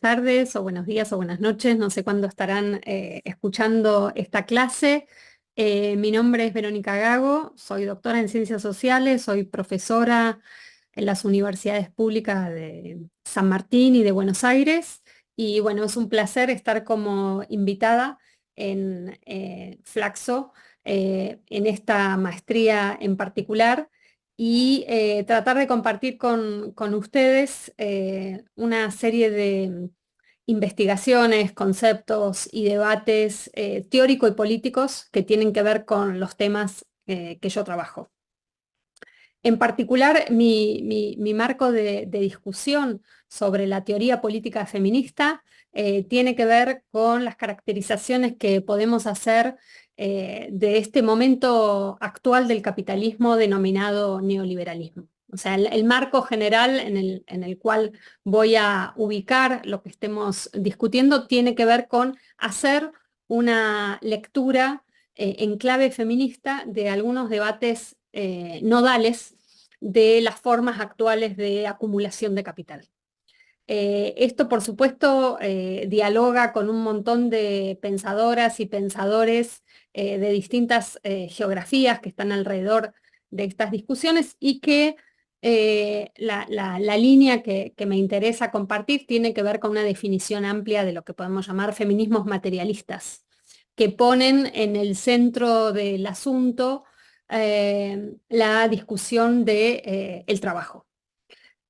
tardes o buenos días o buenas noches, no sé cuándo estarán escuchando esta clase. Mi nombre es Verónica Gago, soy doctora en Ciencias Sociales, soy profesora en las universidades públicas de San Martín y de Buenos Aires. Y bueno, es un placer estar como invitada en Flaxo, en esta maestría en particular y tratar de compartir con ustedes una serie de investigaciones, conceptos y debates teórico y políticos que tienen que ver con los temas que yo trabajo. En particular, mi marco de discusión sobre la teoría política feminista tiene que ver con las caracterizaciones que podemos hacer de este momento actual del capitalismo denominado neoliberalismo. O sea, el marco general en el cual voy a ubicar lo que estemos discutiendo tiene que ver con hacer una lectura en clave feminista de algunos debates nodales de las formas actuales de acumulación de capital. Esto, por supuesto, dialoga con un montón de pensadoras y pensadores de distintas geografías que están alrededor de estas discusiones y que la línea que me interesa compartir tiene que ver con una definición amplia de lo que podemos llamar feminismos materialistas, que ponen en el centro del asunto la discusión de, el trabajo.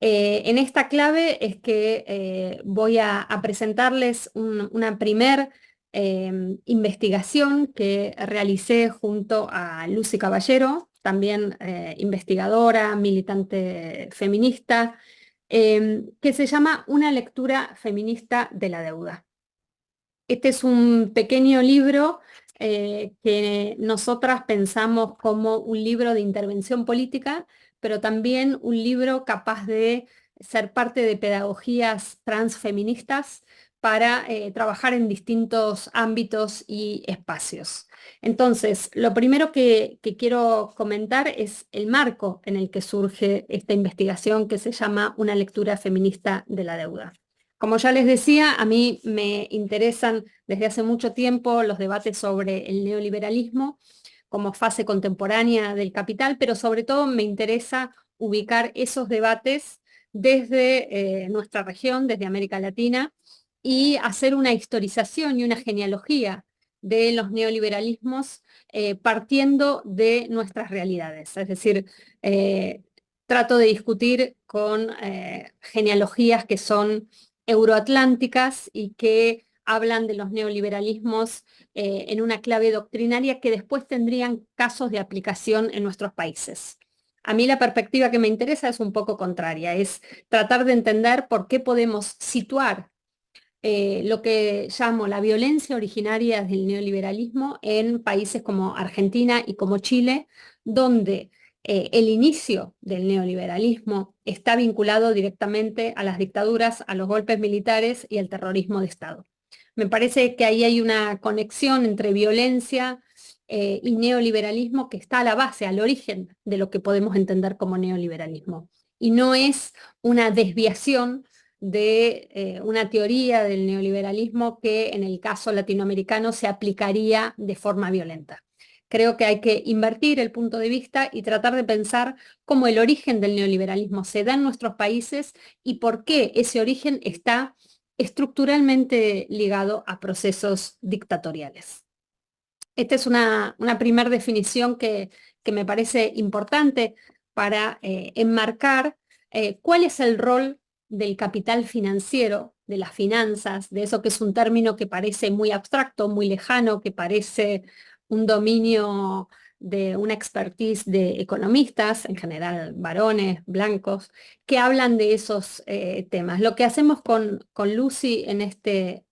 En esta clave es que voy a presentarles una primer investigación que realicé junto a Lucy Caballero, también investigadora, militante feminista, que se llama Una lectura feminista de la deuda. Este es un pequeño libro que nosotras pensamos como un libro de intervención política, pero también un libro capaz de ser parte de pedagogías transfeministas para trabajar en distintos ámbitos y espacios. Entonces, lo primero que quiero comentar es el marco en el que surge esta investigación que se llama Una lectura feminista de la deuda. Como ya les decía, a mí me interesan desde hace mucho tiempo los debates sobre el neoliberalismo como fase contemporánea del capital, pero sobre todo me interesa ubicar esos debates desde nuestra región, desde América Latina, y hacer una historización y una genealogía de los neoliberalismos partiendo de nuestras realidades. Es decir, eh, trato de discutir con genealogías que son euroatlánticas y que hablan de los neoliberalismos en una clave doctrinaria que después tendrían casos de aplicación en nuestros países. A mí la perspectiva que me interesa es un poco contraria, es tratar de entender por qué podemos situar lo que llamo la violencia originaria del neoliberalismo en países como Argentina y como Chile, donde el inicio del neoliberalismo está vinculado directamente a las dictaduras, a los golpes militares y al terrorismo de Estado. Me parece que ahí hay una conexión entre violencia y neoliberalismo que está a la base, al origen de lo que podemos entender como neoliberalismo. Y no es una desviación de una teoría del neoliberalismo que en el caso latinoamericano se aplicaría de forma violenta. Creo que hay que invertir el punto de vista y tratar de pensar cómo el origen del neoliberalismo se da en nuestros países y por qué ese origen está estructuralmente ligado a procesos dictatoriales. Esta es una primera definición que me parece importante para enmarcar cuál es el rol del capital financiero, de las finanzas, de eso que es un término que parece muy abstracto, muy lejano, que parece un dominio de una expertise de economistas, en general varones, blancos, que hablan de esos temas. Lo que hacemos con Lucy en este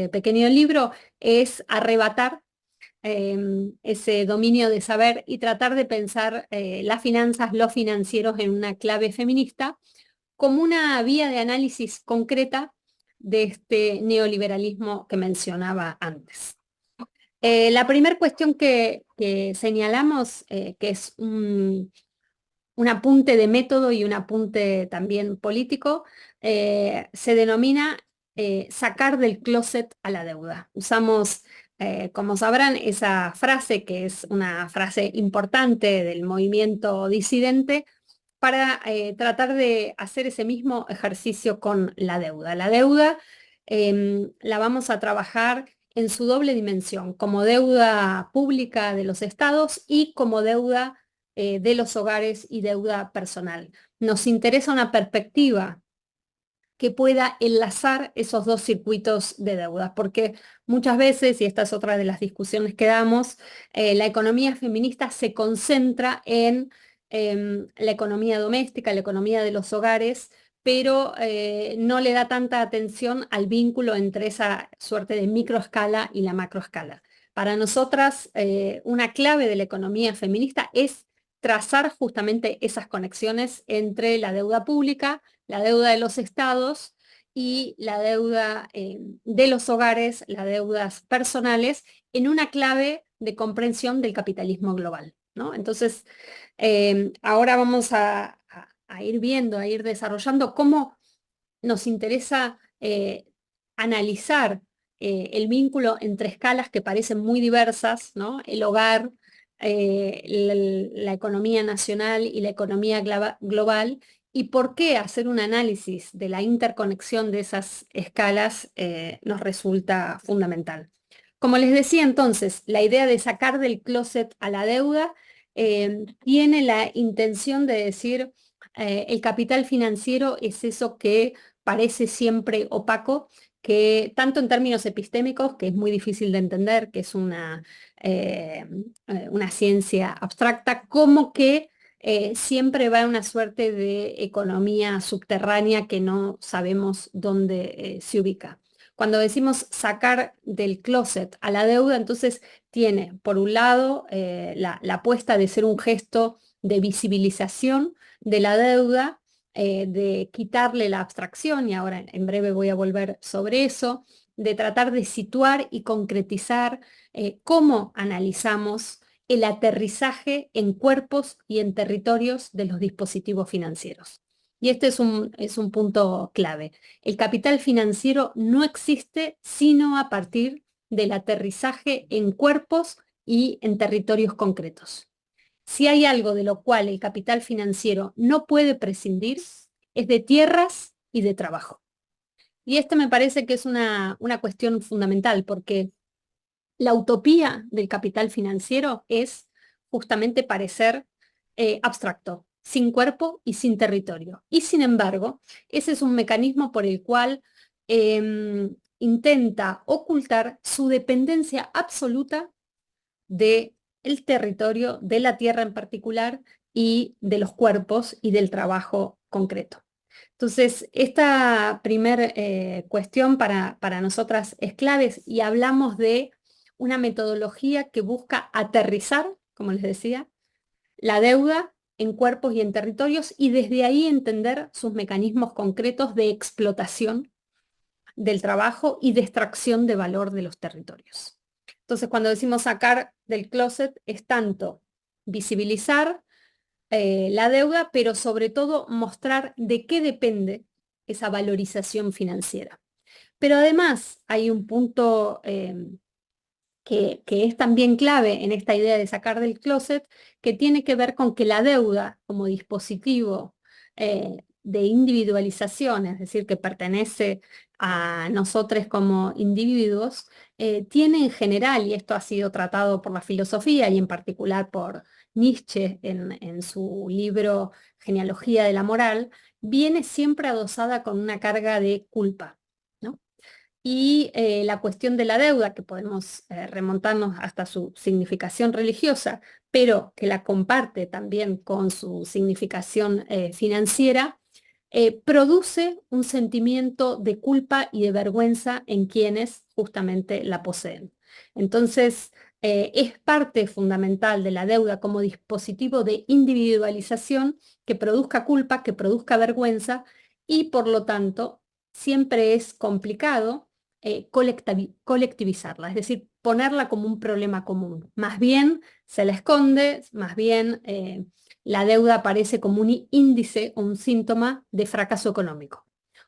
pequeño libro es arrebatar ese dominio de saber y tratar de pensar las finanzas, los financieros en una clave feminista como una vía de análisis concreta de este neoliberalismo que mencionaba antes. La primera cuestión que señalamos, que es un apunte de método y un apunte también político, se denomina sacar del closet a la deuda. Usamos, como sabrán, esa frase que es una frase importante del movimiento disidente para tratar de hacer ese mismo ejercicio con la deuda. La deuda la vamos a trabajar en su doble dimensión, como deuda pública de los estados y como deuda de los hogares y deuda personal. Nos interesa una perspectiva que pueda enlazar esos dos circuitos de deudas, porque muchas veces, y esta es otra de las discusiones que damos, la economía feminista se concentra en la economía doméstica, la economía de los hogares, pero no le da tanta atención al vínculo entre esa suerte de microescala y la macroescala. Para nosotras, una clave de la economía feminista es trazar justamente esas conexiones entre la deuda pública, la deuda de los estados y la deuda de los hogares, las deudas personales, en una clave de comprensión del capitalismo global, ¿no? Entonces, ahora vamos a ir viendo, a ir desarrollando cómo nos interesa analizar el vínculo entre escalas que parecen muy diversas, ¿no? El hogar, la economía nacional y la economía global, y por qué hacer un análisis de la interconexión de esas escalas nos resulta fundamental. Como les decía entonces, la idea de sacar del closet a la deuda tiene la intención de decir el capital financiero es eso que parece siempre opaco, que tanto en términos epistémicos, que es muy difícil de entender, que es una ciencia abstracta, como que siempre va en una suerte de economía subterránea que no sabemos dónde se ubica. Cuando decimos sacar del closet a la deuda, entonces tiene, por un lado, la apuesta de ser un gesto de visibilización de la deuda, de quitarle la abstracción, y ahora en breve voy a volver sobre eso, de tratar de situar y concretizar cómo analizamos el aterrizaje en cuerpos y en territorios de los dispositivos financieros. Y este es un punto clave. El capital financiero no existe sino a partir del aterrizaje en cuerpos y en territorios concretos. Si hay algo de lo cual el capital financiero no puede prescindir, es de tierras y de trabajo. Y este me parece que es una cuestión fundamental, porque la utopía del capital financiero es justamente parecer abstracto, sin cuerpo y sin territorio. Y sin embargo, ese es un mecanismo por el cual intenta ocultar su dependencia absoluta del territorio, de la tierra en particular y de los cuerpos y del trabajo concreto. Entonces, esta primera cuestión para nosotras es clave y hablamos de una metodología que busca aterrizar, como les decía, la deuda en cuerpos y en territorios y desde ahí entender sus mecanismos concretos de explotación del trabajo y de extracción de valor de los territorios. Entonces, cuando decimos sacar del closet, es tanto visibilizar la deuda, pero sobre todo mostrar de qué depende esa valorización financiera. Pero además hay un punto que es también clave en esta idea de sacar del closet, que tiene que ver con que la deuda como dispositivo de individualización, es decir, que pertenece a nosotros como individuos, tiene en general, y esto ha sido tratado por la filosofía y en particular por Nietzsche en su libro Genealogía de la Moral, viene siempre adosada con una carga de culpa, ¿no? Y la cuestión de la deuda, que podemos remontarnos hasta su significación religiosa, pero que la comparte también con su significación financiera, produce un sentimiento de culpa y de vergüenza en quienes justamente la poseen. Entonces, es parte fundamental de la deuda como dispositivo de individualización que produzca culpa, que produzca vergüenza y por lo tanto siempre es complicado colectivizarla, es decir, ponerla como un problema común. Más bien se la esconde, más bien la deuda aparece como un índice o un síntoma de fracaso económico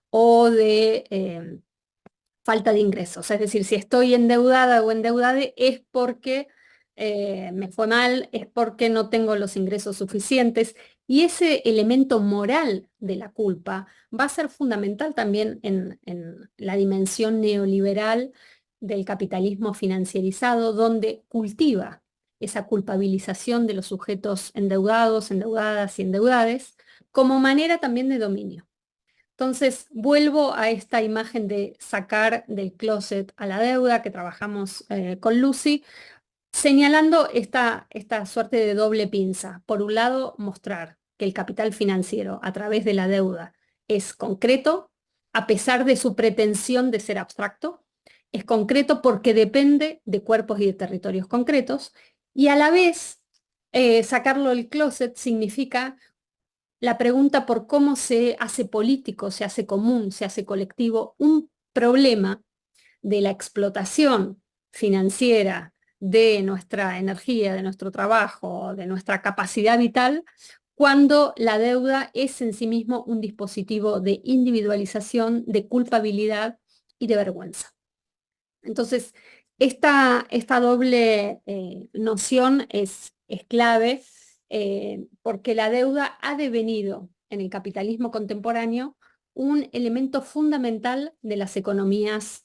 o de falta de ingresos. Es decir, si estoy endeudada o endeudade es porque me fue mal, es porque no tengo los ingresos suficientes. Y ese elemento moral de la culpa va a ser fundamental también en la dimensión neoliberal del capitalismo financierizado, donde cultiva esa culpabilización de los sujetos endeudados, endeudadas y endeudades, como manera también de dominio. Entonces, vuelvo a esta imagen de sacar del closet a la deuda que trabajamos con Lucy, señalando esta suerte de doble pinza. Por un lado, mostrar que el capital financiero a través de la deuda es concreto, a pesar de su pretensión de ser abstracto, es concreto porque depende de cuerpos y de territorios concretos, y a la vez, sacarlo del closet significa la pregunta por cómo se hace político, se hace común, se hace colectivo un problema de la explotación financiera de nuestra energía, de nuestro trabajo, de nuestra capacidad vital, cuando la deuda es en sí mismo un dispositivo de individualización, de culpabilidad y de vergüenza. Entonces, esta doble noción es clave porque la deuda ha devenido en el capitalismo contemporáneo un elemento fundamental de las economías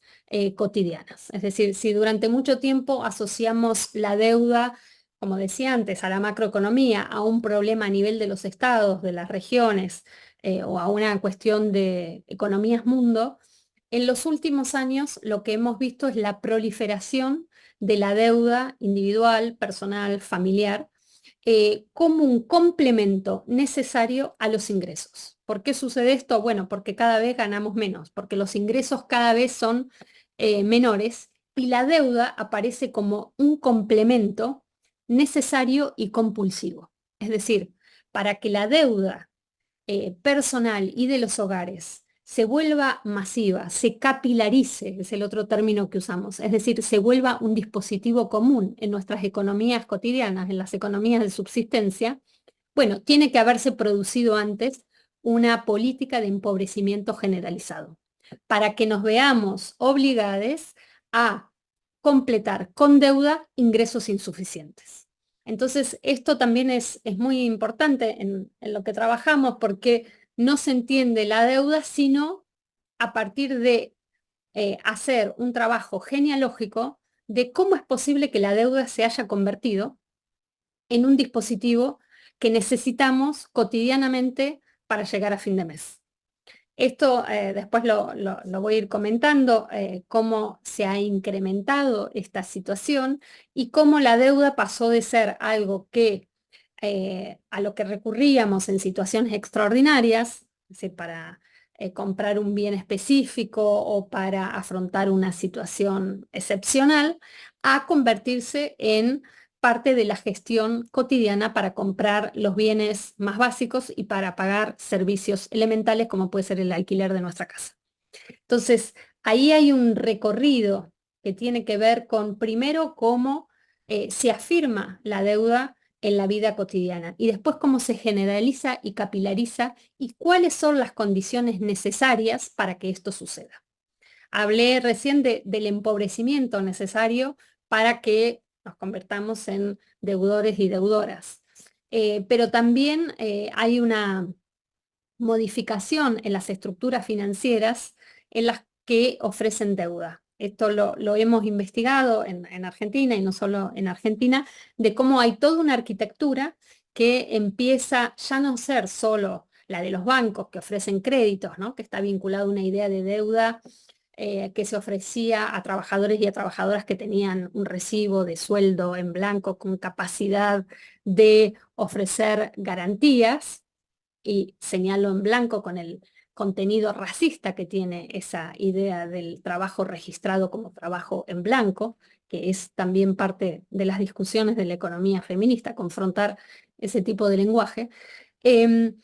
cotidianas. Es decir, si durante mucho tiempo asociamos la deuda, como decía antes, a la macroeconomía, a un problema a nivel de los estados, de las regiones, o a una cuestión de economías mundo, en los últimos años lo que hemos visto es la proliferación de la deuda individual, personal, familiar, como un complemento necesario a los ingresos. ¿Por qué sucede esto? Bueno, porque cada vez ganamos menos, porque los ingresos cada vez son menores y la deuda aparece como un complemento necesario y compulsivo. Es decir, para que la deuda personal y de los hogares se vuelva masiva, se capilarice, es el otro término que usamos, es decir, se vuelva un dispositivo común en nuestras economías cotidianas, en las economías de subsistencia, bueno, tiene que haberse producido antes una política de empobrecimiento generalizado, para que nos veamos obligados a completar con deuda ingresos insuficientes. Entonces, esto también es muy importante en lo que trabajamos porque no se entiende la deuda sino a partir de hacer un trabajo genealógico de cómo es posible que la deuda se haya convertido en un dispositivo que necesitamos cotidianamente para llegar a fin de mes. Esto después lo voy a ir comentando, cómo se ha incrementado esta situación y cómo la deuda pasó de ser algo que a lo que recurríamos en situaciones extraordinarias, es decir, para comprar un bien específico o para afrontar una situación excepcional, a convertirse en parte de la gestión cotidiana para comprar los bienes más básicos y para pagar servicios elementales como puede ser el alquiler de nuestra casa. Entonces, ahí hay un recorrido que tiene que ver con, primero, cómo se afirma la deuda en la vida cotidiana y después cómo se generaliza y capilariza y cuáles son las condiciones necesarias para que esto suceda. Hablé recién del empobrecimiento necesario para que nos convertamos en deudores y deudoras. Pero también hay una modificación en las estructuras financieras en las que ofrecen deuda. Esto lo hemos investigado en Argentina y no solo en Argentina, de cómo hay toda una arquitectura que empieza ya no ser solo la de los bancos que ofrecen créditos, ¿no? Que está vinculada a una idea de deuda que se ofrecía a trabajadores y a trabajadoras que tenían un recibo de sueldo en blanco con capacidad de ofrecer garantías, y señalo en blanco con el contenido racista que tiene esa idea del trabajo registrado como trabajo en blanco, que es también parte de las discusiones de la economía feminista, confrontar ese tipo de lenguaje. Em,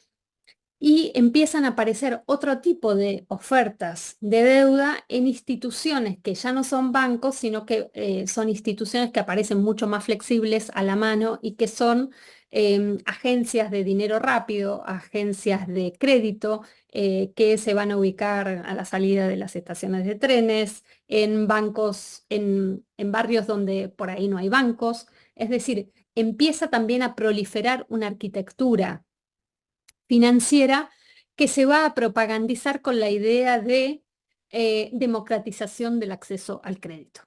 y empiezan a aparecer otro tipo de ofertas de deuda en instituciones que ya no son bancos, sino que son instituciones que aparecen mucho más flexibles a la mano y que son agencias de dinero rápido, agencias de crédito, que se van a ubicar a la salida de las estaciones de trenes, en bancos, en barrios donde por ahí no hay bancos. Es decir, empieza también a proliferar una arquitectura financiera que se va a propagandizar con la idea de democratización del acceso al crédito.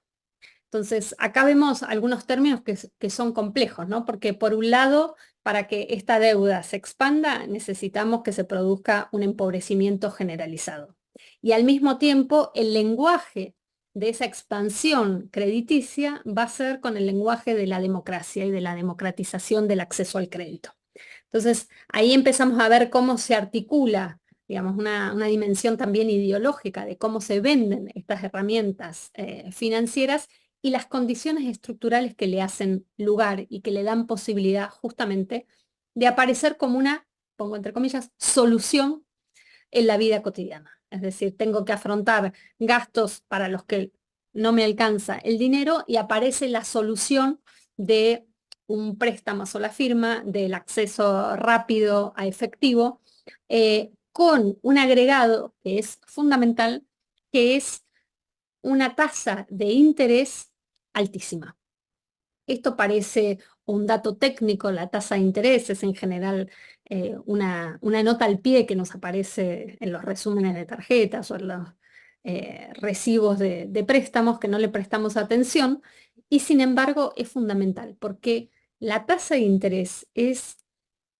Entonces, acá vemos algunos términos que son complejos, ¿no? Porque por un lado, para que esta deuda se expanda, necesitamos que se produzca un empobrecimiento generalizado. Y al mismo tiempo, el lenguaje de esa expansión crediticia va a ser con el lenguaje de la democracia y de la democratización del acceso al crédito. Entonces, ahí empezamos a ver cómo se articula, digamos, una dimensión también ideológica de cómo se venden estas herramientas financieras y las condiciones estructurales que le hacen lugar y que le dan posibilidad justamente de aparecer como una, pongo entre comillas, solución en la vida cotidiana. Es decir, tengo que afrontar gastos para los que no me alcanza el dinero y aparece la solución de un préstamo a sola firma, del acceso rápido a efectivo, con un agregado que es fundamental, que es una tasa de interés altísima. Esto parece un dato técnico, la tasa de interés es en general una nota al pie que nos aparece en los resúmenes de tarjetas o en los recibos de préstamos que no le prestamos atención y sin embargo es fundamental porque la tasa de interés es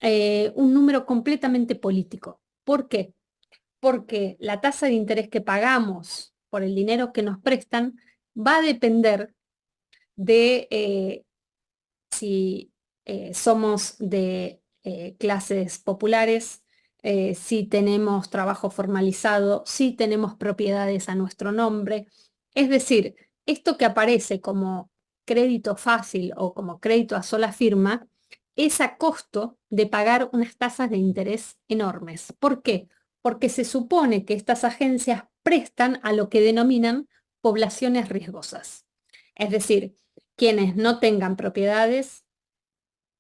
un número completamente político. ¿Por qué? Porque la tasa de interés que pagamos por el dinero que nos prestan va a depender de si somos de clases populares, si tenemos trabajo formalizado, si tenemos propiedades a nuestro nombre. Es decir, esto que aparece como crédito fácil o como crédito a sola firma es a costo de pagar unas tasas de interés enormes. ¿Por qué? Porque se supone que estas agencias prestan a lo que denominan poblaciones riesgosas. Es decir, quienes no tengan propiedades,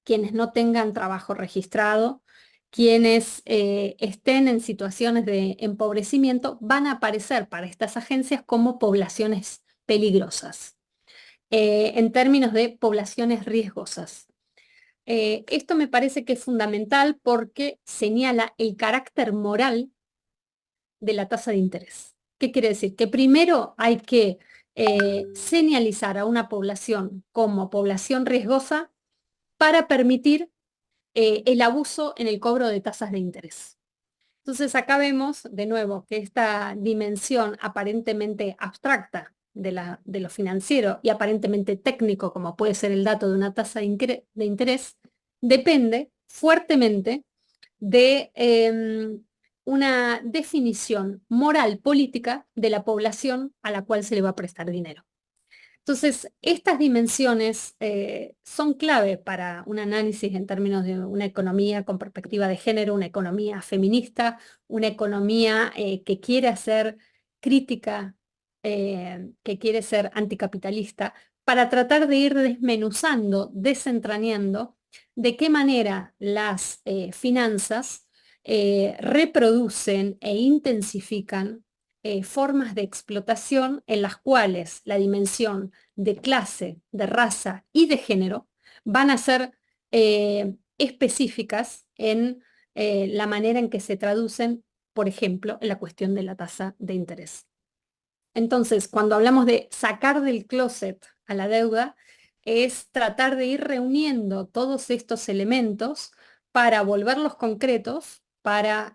quienes no tengan trabajo registrado, quienes estén en situaciones de empobrecimiento, van a aparecer para estas agencias como poblaciones peligrosas, en términos de poblaciones riesgosas. Esto me parece que es fundamental porque señala el carácter moral de la tasa de interés. ¿Qué quiere decir? Que primero hay que señalizar a una población como población riesgosa para permitir el abuso en el cobro de tasas de interés. Entonces acá vemos de nuevo que esta dimensión aparentemente abstracta de lo financiero y aparentemente técnico, como puede ser el dato de una tasa de interés, depende fuertemente de una definición moral política de la población a la cual se le va a prestar dinero. Entonces, estas dimensiones son clave para un análisis en términos de una economía con perspectiva de género, una economía feminista, una economía que quiere ser crítica, que quiere ser anticapitalista, para tratar de ir desmenuzando, desentrañando de qué manera las finanzas reproducen e intensifican formas de explotación en las cuales la dimensión de clase, de raza y de género van a ser específicas en la manera en que se traducen, por ejemplo, en la cuestión de la tasa de interés. Entonces, cuando hablamos de sacar del closet a la deuda, es tratar de ir reuniendo todos estos elementos para volverlos concretos, para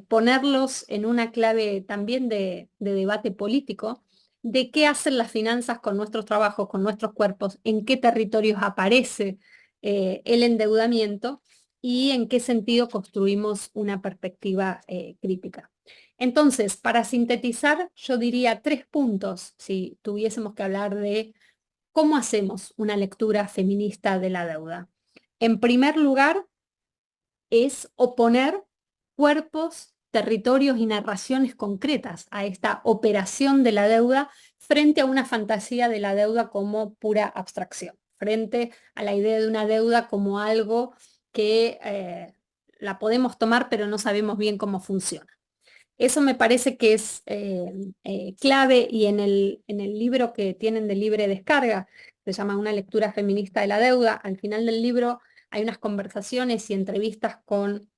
ponerlos en una clave también de debate político, de qué hacen las finanzas con nuestros trabajos, con nuestros cuerpos, en qué territorios aparece el endeudamiento y en qué sentido construimos una perspectiva crítica. Entonces, para sintetizar, yo diría 3 puntos si tuviésemos que hablar de cómo hacemos una lectura feminista de la deuda. En primer lugar, es oponer cuerpos, territorios y narraciones concretas a esta operación de la deuda frente a una fantasía de la deuda como pura abstracción, frente a la idea de una deuda como algo que la podemos tomar, pero no sabemos bien cómo funciona. Eso me parece que es clave, y en el libro que tienen de libre descarga, se llama Una lectura feminista de la deuda, al final del libro hay unas conversaciones y entrevistas con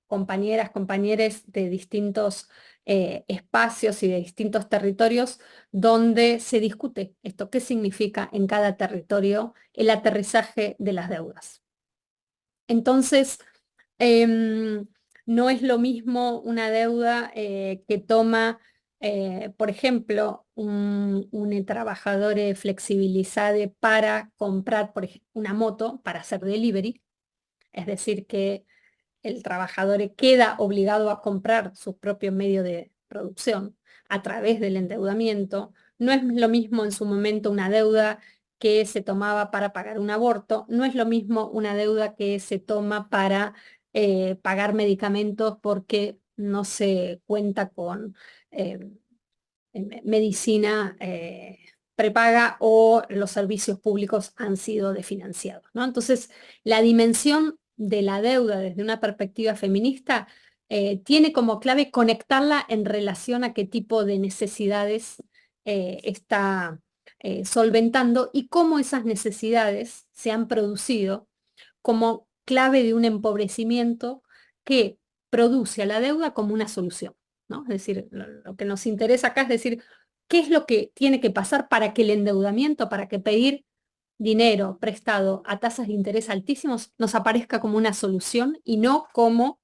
compañeras, compañeros de distintos espacios y de distintos territorios donde se discute esto, qué significa en cada territorio el aterrizaje de las deudas. Entonces, em, no es lo mismo una deuda que toma, por ejemplo, un trabajador flexibilizado para comprar una moto para hacer delivery, es decir, que el trabajador queda obligado a comprar su propio medio de producción a través del endeudamiento. No es lo mismo en su momento una deuda que se tomaba para pagar un aborto, no es lo mismo una deuda que se toma para pagar medicamentos porque no se cuenta con eh, medicina prepaga o los servicios públicos han sido desfinanciados, ¿no? Entonces, la dimensión de la deuda desde una perspectiva feminista tiene como clave conectarla en relación a qué tipo de necesidades está solventando y cómo esas necesidades se han producido como clave de un empobrecimiento que produce a la deuda como una solución, ¿no? Es decir, lo que nos interesa acá es decir, ¿qué es lo que tiene que pasar para que el endeudamiento, para que pedir dinero prestado a tasas de interés altísimos nos aparezca como una solución y no como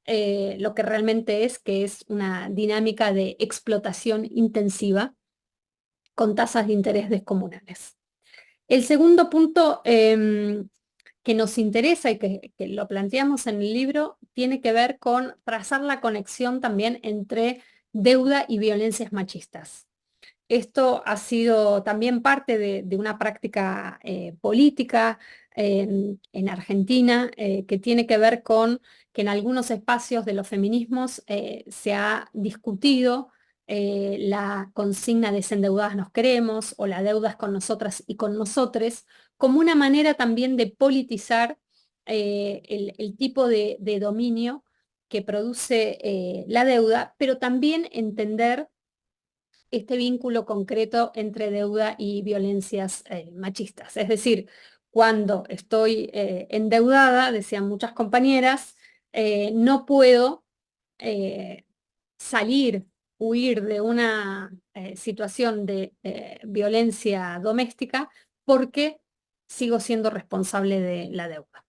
lo que realmente es, que es una dinámica de explotación intensiva con tasas de interés descomunales? El segundo punto que nos interesa y que lo planteamos en el libro tiene que ver con trazar la conexión también entre deuda y violencias machistas. Esto ha sido también parte de una práctica política en Argentina que tiene que ver con que en algunos espacios de los feminismos se ha discutido la consigna desendeudadas nos queremos o la deuda es con nosotras y con nosotres como una manera también de politizar el tipo de dominio que produce la deuda, pero también entender este vínculo concreto entre deuda y violencias machistas. Es decir, cuando estoy endeudada, decían muchas compañeras, no puedo eh, salir, huir de una situación de violencia doméstica porque sigo siendo responsable de la deuda.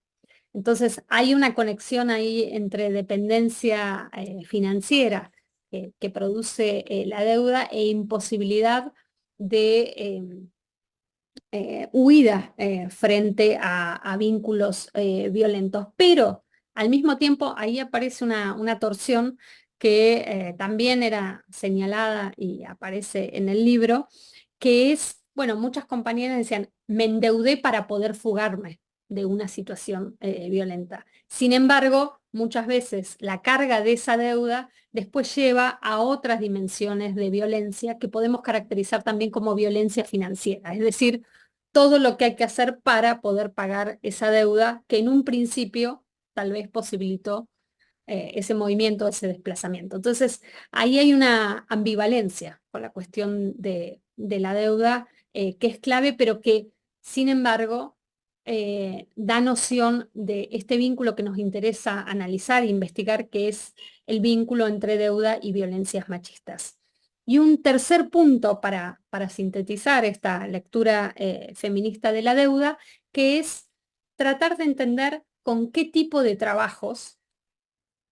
Entonces, hay una conexión ahí entre dependencia financiera que produce la deuda e imposibilidad de huida frente a vínculos violentos. Pero al mismo tiempo ahí aparece una torsión que también era señalada y aparece en el libro, que es, bueno, muchas compañeras decían, me endeudé para poder fugarme de una situación violenta. Sin embargo, muchas veces la carga de esa deuda después lleva a otras dimensiones de violencia que podemos caracterizar también como violencia financiera, es decir, todo lo que hay que hacer para poder pagar esa deuda que en un principio tal vez posibilitó ese movimiento, ese desplazamiento. Entonces, ahí hay una ambivalencia con la cuestión de la deuda que es clave, pero que, sin embargo, da noción de este vínculo que nos interesa analizar e investigar, que es el vínculo entre deuda y violencias machistas. Y un tercer punto para sintetizar esta lectura feminista de la deuda, que es tratar de entender con qué tipo de trabajos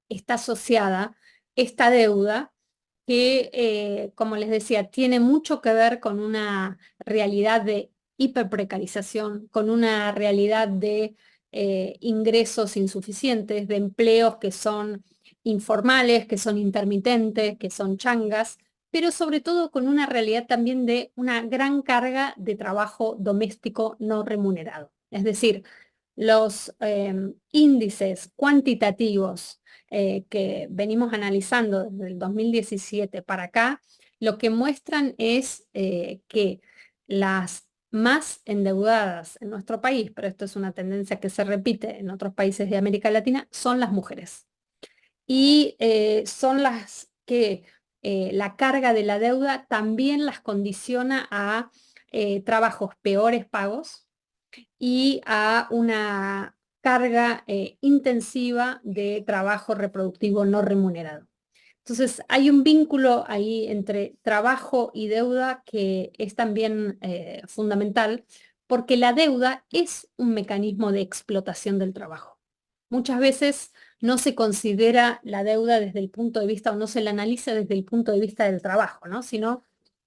está asociada esta deuda que, como les decía, tiene mucho que ver con una realidad de hiperprecarización, con una realidad de ingresos insuficientes, de empleos que son informales, que son intermitentes, que son changas, pero sobre todo con una realidad también de una gran carga de trabajo doméstico no remunerado. Es decir, los índices cuantitativos que venimos analizando desde el 2017 para acá, lo que muestran es que las más endeudadas en nuestro país, pero esto es una tendencia que se repite en otros países de América Latina, son las mujeres. Y son las que la carga de la deuda también las condiciona a trabajos peores pagos y a una carga intensiva de trabajo reproductivo no remunerado. Entonces, hay un vínculo ahí entre trabajo y deuda que es también fundamental, porque la deuda es un mecanismo de explotación del trabajo. Muchas veces no se considera la deuda desde el punto de vista, o no se la analiza desde el punto de vista del trabajo, ¿no? Sino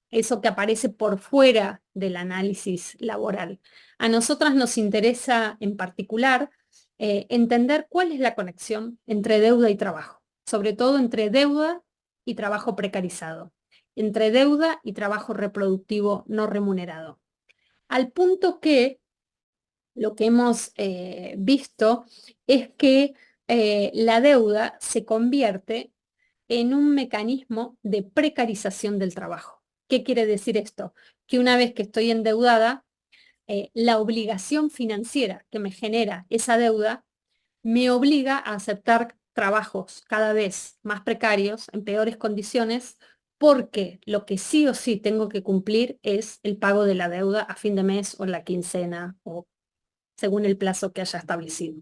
eso que aparece por fuera del análisis laboral. A nosotras nos interesa en particular entender cuál es la conexión entre deuda y trabajo, sobre todo entre deuda y trabajo precarizado, entre deuda y trabajo reproductivo no remunerado. Al punto que lo que hemos visto es que la deuda se convierte en un mecanismo de precarización del trabajo. ¿Qué quiere decir esto? Que una vez que estoy endeudada, la obligación financiera que me genera esa deuda me obliga a aceptar trabajos cada vez más precarios, en peores condiciones, porque lo que sí o sí tengo que cumplir es el pago de la deuda a fin de mes o en la quincena o según el plazo que haya establecido.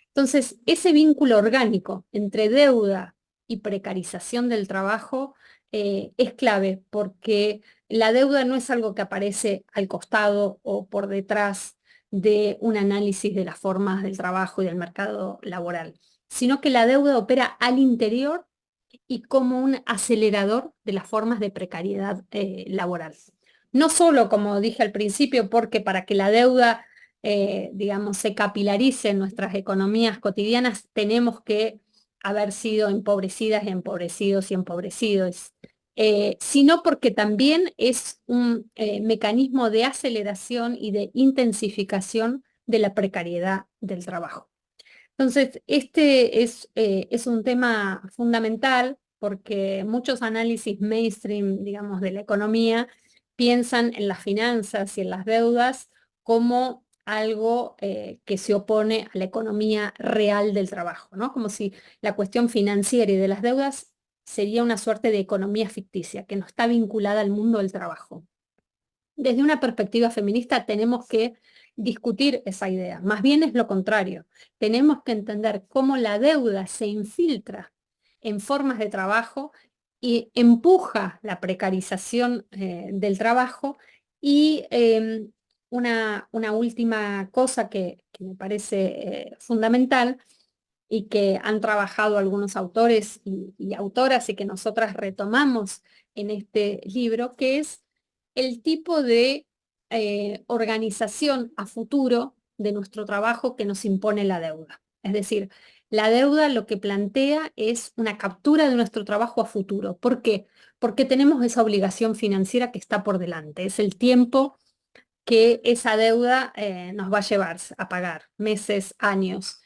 Entonces, ese vínculo orgánico entre deuda y precarización del trabajo es clave porque la deuda no es algo que aparece al costado o por detrás de un análisis de las formas del trabajo y del mercado laboral, sino que la deuda opera al interior y como un acelerador de las formas de precariedad laboral. No solo, como dije al principio, porque para que la deuda, digamos, se capilarice en nuestras economías cotidianas, tenemos que haber sido empobrecidas y empobrecidos y empobrecidos, sino porque también es un mecanismo de aceleración y de intensificación de la precariedad del trabajo. Entonces, este es un tema fundamental porque muchos análisis mainstream, digamos, de la economía piensan en las finanzas y en las deudas como algo que se opone a la economía real del trabajo, ¿no? Como si la cuestión financiera y de las deudas sería una suerte de economía ficticia que no está vinculada al mundo del trabajo. Desde una perspectiva feminista tenemos que discutir esa idea. Más bien es lo contrario. Tenemos que entender cómo la deuda se infiltra en formas de trabajo y empuja la precarización del trabajo. Y una última cosa que me parece fundamental y que han trabajado algunos autores y autoras y que nosotras retomamos en este libro, que es el tipo de organización a futuro de nuestro trabajo que nos impone la deuda. Es decir, la deuda lo que plantea es una captura de nuestro trabajo a futuro. ¿Por qué? Porque tenemos esa obligación financiera que está por delante. Es el tiempo que esa deuda nos va a llevar a pagar, meses, años.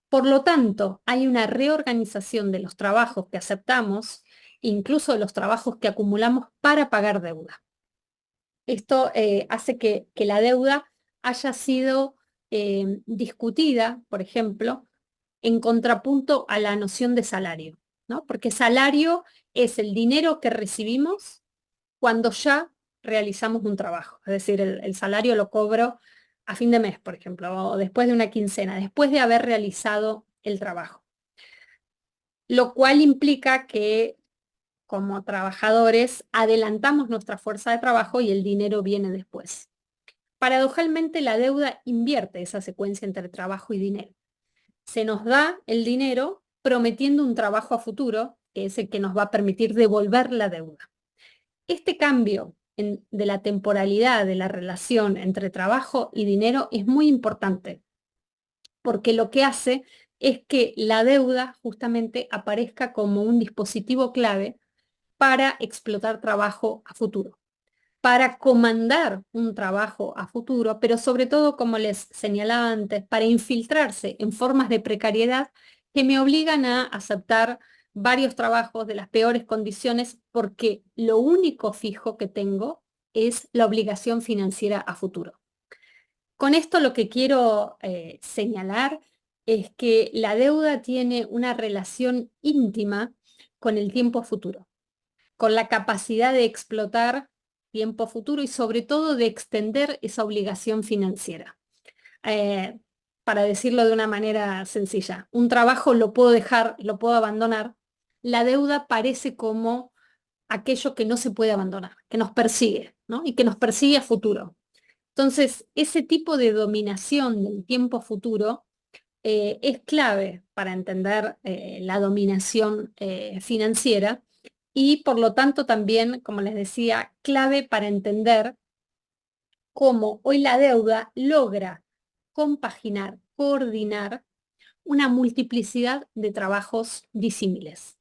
Por lo tanto, hay una reorganización de los trabajos que aceptamos, incluso de los trabajos que acumulamos para pagar deuda. Esto hace que la deuda haya sido discutida, por ejemplo, en contrapunto a la noción de salario, ¿no? Porque salario es el dinero que recibimos cuando ya realizamos un trabajo. Es decir, el salario lo cobro a fin de mes, por ejemplo, o después de una quincena, después de haber realizado el trabajo. Lo cual implica que como trabajadores adelantamos nuestra fuerza de trabajo y el dinero viene después. Paradojalmente, la deuda invierte esa secuencia entre trabajo y dinero. Se nos da el dinero prometiendo un trabajo a futuro, que es el que nos va a permitir devolver la deuda. Este cambio de la temporalidad de la relación entre trabajo y dinero es muy importante, porque lo que hace es que la deuda justamente aparezca como un dispositivo clave para explotar trabajo a futuro, para comandar un trabajo a futuro, pero sobre todo, como les señalaba antes, para infiltrarse en formas de precariedad que me obligan a aceptar varios trabajos de las peores condiciones porque lo único fijo que tengo es la obligación financiera a futuro. Con esto lo que quiero señalar es que la deuda tiene una relación íntima con el tiempo futuro, con la capacidad de explotar tiempo futuro y sobre todo de extender esa obligación financiera. Eh, para decirlo de una manera sencilla, un trabajo lo puedo dejar, lo puedo abandonar. La deuda parece como aquello que no se puede abandonar, que nos persigue, ¿no? Y que nos persigue a futuro. Entonces, ese tipo de dominación del tiempo futuro es clave para entender la dominación financiera y por lo tanto también, como les decía, clave para entender cómo hoy la deuda logra compaginar, coordinar una multiplicidad de trabajos disímiles.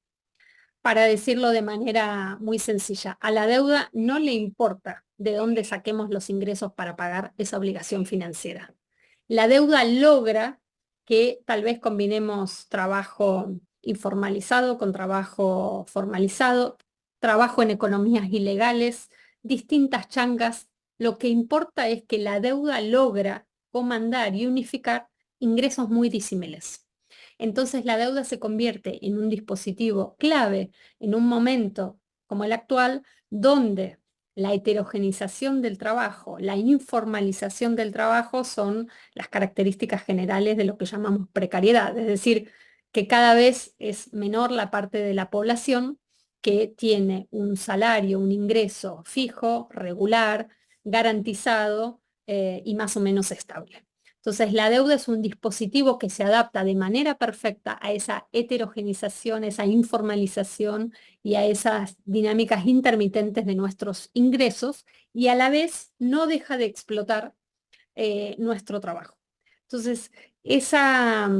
Para decirlo de manera muy sencilla, a la deuda no le importa de dónde saquemos los ingresos para pagar esa obligación financiera. La deuda logra que tal vez combinemos trabajo informalizado con trabajo formalizado, trabajo en economías ilegales, distintas changas. Lo que importa es que la deuda logra comandar y unificar ingresos muy disímiles. Entonces la deuda se convierte en un dispositivo clave en un momento como el actual, donde la heterogenización del trabajo, la informalización del trabajo son las características generales de lo que llamamos precariedad, es decir, que cada vez es menor la parte de la población que tiene un salario, un ingreso fijo, regular, garantizado y más o menos estable. Entonces, la deuda es un dispositivo que se adapta de manera perfecta a esa heterogenización, esa informalización y a esas dinámicas intermitentes de nuestros ingresos y a la vez no deja de explotar nuestro trabajo. Entonces, esa,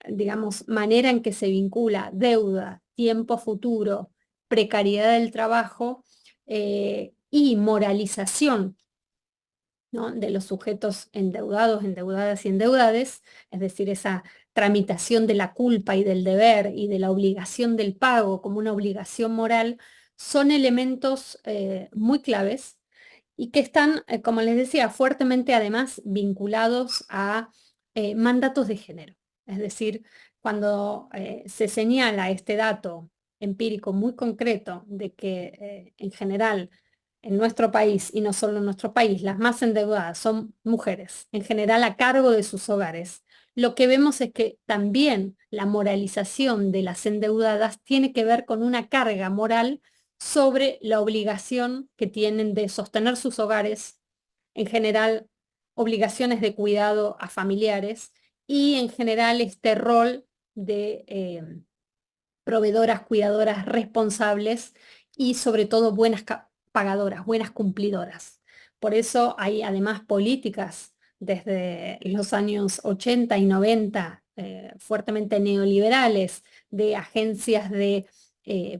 digamos, manera en que se vincula deuda, tiempo futuro, precariedad del trabajo y moralización, ¿no? De los sujetos endeudados, endeudadas y endeudades, es decir, esa tramitación de la culpa y del deber y de la obligación del pago como una obligación moral, son elementos muy claves y que están, como les decía, fuertemente además vinculados a mandatos de género. Es decir, cuando se señala este dato empírico muy concreto de que en general en nuestro país, y no solo en nuestro país, las más endeudadas son mujeres, en general a cargo de sus hogares, lo que vemos es que también la moralización de las endeudadas tiene que ver con una carga moral sobre la obligación que tienen de sostener sus hogares, en general obligaciones de cuidado a familiares y en general este rol de proveedoras, cuidadoras responsables y sobre todo buenas pagadoras, buenas cumplidoras. Por eso hay además políticas desde los años 80 y 90 fuertemente neoliberales de agencias de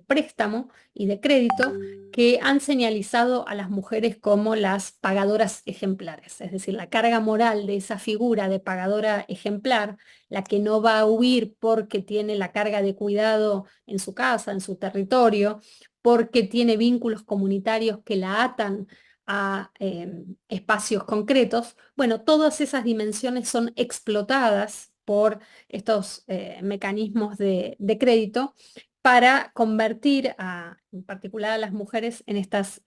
préstamo y de crédito que han señalizado a las mujeres como las pagadoras ejemplares, es decir, la carga moral de esa figura de pagadora ejemplar, la que no va a huir porque tiene la carga de cuidado en su casa, en su territorio, porque tiene vínculos comunitarios que la atan a espacios concretos. Bueno, todas esas dimensiones son explotadas por estos mecanismos de crédito para convertir en particular a las mujeres en estas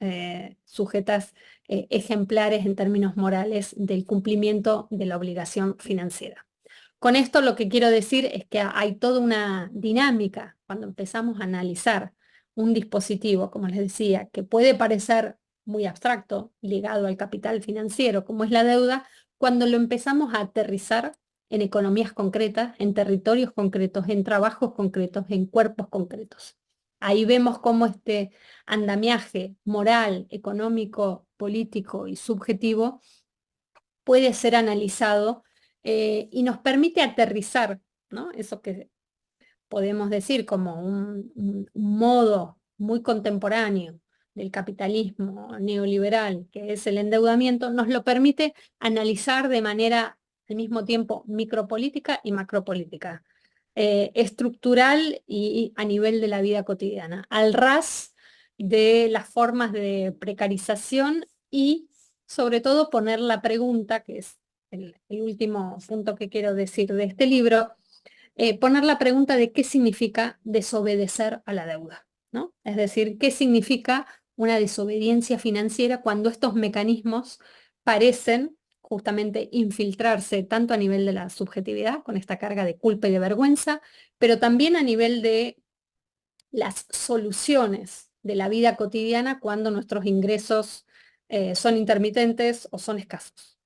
sujetas ejemplares en términos morales del cumplimiento de la obligación financiera. Con esto lo que quiero decir es que hay toda una dinámica cuando empezamos a analizar un dispositivo, como les decía, que puede parecer muy abstracto, ligado al capital financiero, como es la deuda, cuando lo empezamos a aterrizar en economías concretas, en territorios concretos, en trabajos concretos, en cuerpos concretos. Ahí vemos cómo este andamiaje moral, económico, político y subjetivo puede ser analizado y nos permite aterrizar, ¿no? Eso que podemos decir como un modo muy contemporáneo del capitalismo neoliberal, que es el endeudamiento, nos lo permite analizar de manera al mismo tiempo micropolítica y macropolítica, estructural y a nivel de la vida cotidiana, al ras de las formas de precarización y sobre todo poner la pregunta, que es el último punto que quiero decir de este libro, poner la pregunta de qué significa desobedecer a la deuda, ¿no? Es decir, qué significa una desobediencia financiera cuando estos mecanismos parecen justamente infiltrarse tanto a nivel de la subjetividad, con esta carga de culpa y de vergüenza, pero también a nivel de las soluciones de la vida cotidiana cuando nuestros ingresos son intermitentes o son escasos.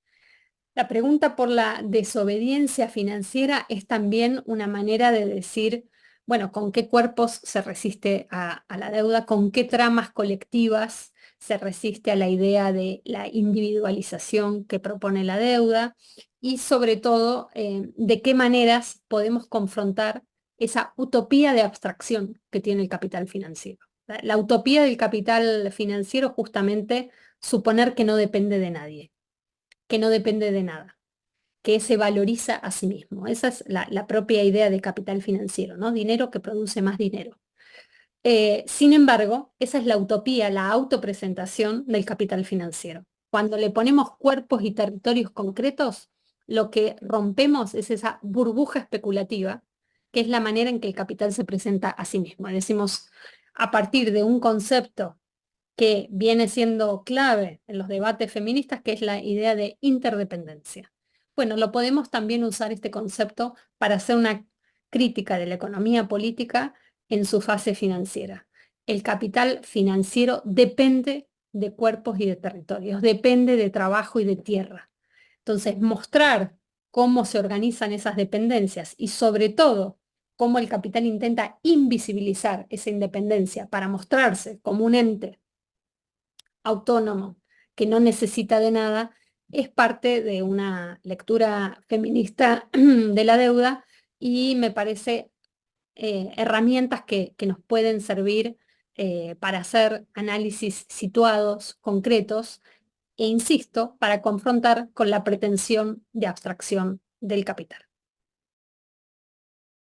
La pregunta por la desobediencia financiera es también una manera de decir, bueno, con qué cuerpos se resiste a la deuda, con qué tramas colectivas se resiste a la idea de la individualización que propone la deuda y sobre todo de qué maneras podemos confrontar esa utopía de abstracción que tiene el capital financiero. La utopía del capital financiero justamente suponer que no depende de nadie, que no depende de nada, que se valoriza a sí mismo. Esa es la propia idea de capital financiero, ¿no? Dinero que produce más dinero. Sin embargo, esa es la utopía, la autopresentación del capital financiero. Cuando le ponemos cuerpos y territorios concretos, lo que rompemos es esa burbuja especulativa, que es la manera en que el capital se presenta a sí mismo. Decimos, a partir de un concepto que viene siendo clave en los debates feministas, que es la idea de interdependencia. Bueno, lo podemos también usar este concepto para hacer una crítica de la economía política en su fase financiera. El capital financiero depende de cuerpos y de territorios, depende de trabajo y de tierra. Entonces, mostrar cómo se organizan esas dependencias y sobre todo cómo el capital intenta invisibilizar esa independencia para mostrarse como un ente autónomo, que no necesita de nada, es parte de una lectura feminista de la deuda y me parece herramientas que nos pueden servir para hacer análisis situados, concretos, e insisto, para confrontar con la pretensión de abstracción del capital.